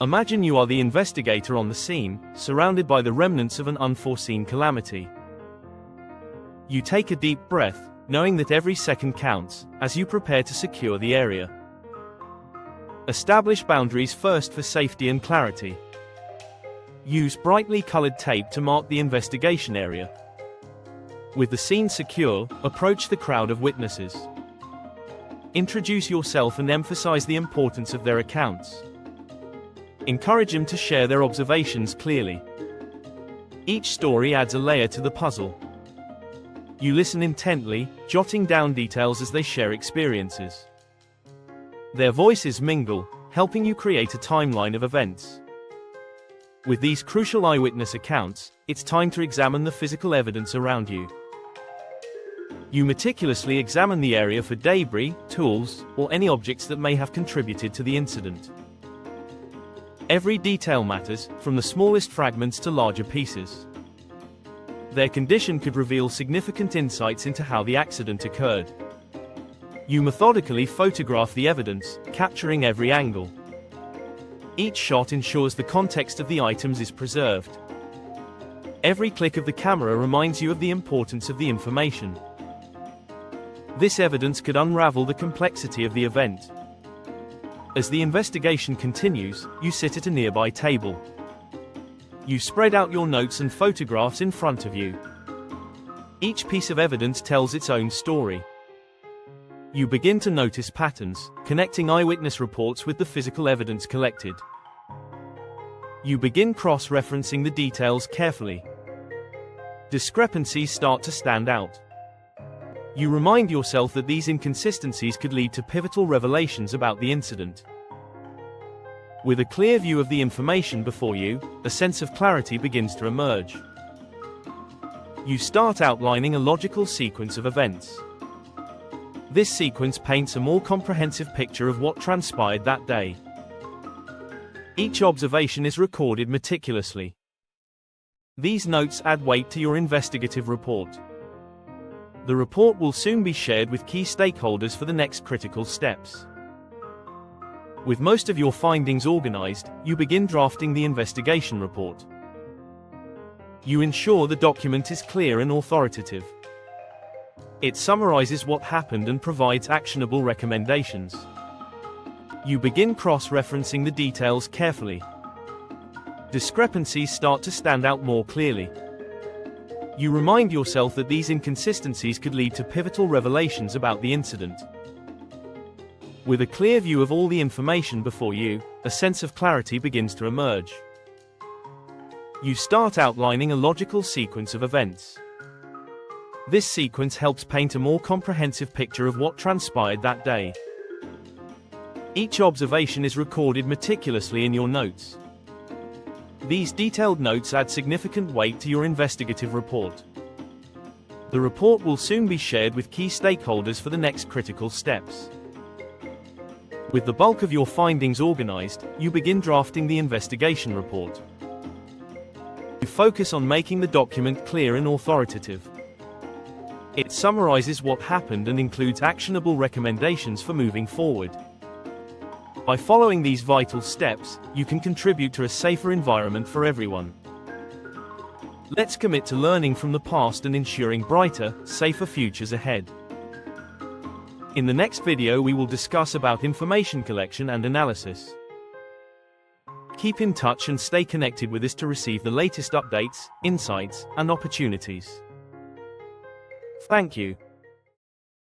Imagine you are the investigator on the scene, surrounded by the remnants of an unforeseen calamity. You take a deep breath, knowing that every second counts, as you prepare to secure the area. Establish boundaries first for safety and clarity. Use brightly colored tape to mark the investigation area. With the scene secure, approach the crowd of witnesses. Introduce yourself and emphasize the importance of their accounts. Encourage them to share their observations clearly. Each story adds a layer to the puzzle. You listen intently, jotting down details as they share experiences. Their voices mingle, helping you create a timeline of events. With these crucial eyewitness accounts, it's time to examine the physical evidence around you. You meticulously examine the area for debris, tools, or any objects that may have contributed to the incident. Every detail matters, from the smallest fragments to larger pieces. Their condition could reveal significant insights into how the accident occurred. You methodically photograph the evidence, capturing every angle. Each shot ensures the context of the items is preserved. Every click of the camera reminds you of the importance of the information. This evidence could unravel the complexity of the event. As the investigation continues, you sit at a nearby table. You spread out your notes and photographs in front of you. Each piece of evidence tells its own story. You begin to notice patterns, connecting eyewitness reports with the physical evidence collected. You begin cross-referencing the details carefully. Discrepancies start to stand out. You remind yourself that these inconsistencies could lead to pivotal revelations about the incident. With a clear view of the information before you, a sense of clarity begins to emerge. You start outlining a logical sequence of events. This sequence paints a more comprehensive picture of what transpired that day. Each observation is recorded meticulously. These notes add weight to your investigative report. The report will soon be shared with key stakeholders for the next critical steps. With most of your findings organized, you begin drafting the investigation report. You ensure the document is clear and authoritative. It summarizes what happened and provides actionable recommendations. You begin cross-referencing the details carefully. Discrepancies start to stand out more clearly. You remind yourself that these inconsistencies could lead to pivotal revelations about the incident. With a clear view of all the information before you, a sense of clarity begins to emerge. You start outlining a logical sequence of events. This sequence helps paint a more comprehensive picture of what transpired that day. Each observation is recorded meticulously in your notes. These detailed notes add significant weight to your investigative report. The report will soon be shared with key stakeholders for the next critical steps. With the bulk of your findings organized, you begin drafting the investigation report. You focus on making the document clear and authoritative. It summarizes what happened and includes actionable recommendations for moving forward. By following these vital steps, you can contribute to a safer environment for everyone. Let's commit to learning from the past and ensuring brighter, safer futures ahead. In the next video we will discuss about information collection and analysis. Keep in touch and stay connected with us to receive the latest updates, insights, and opportunities. Thank you.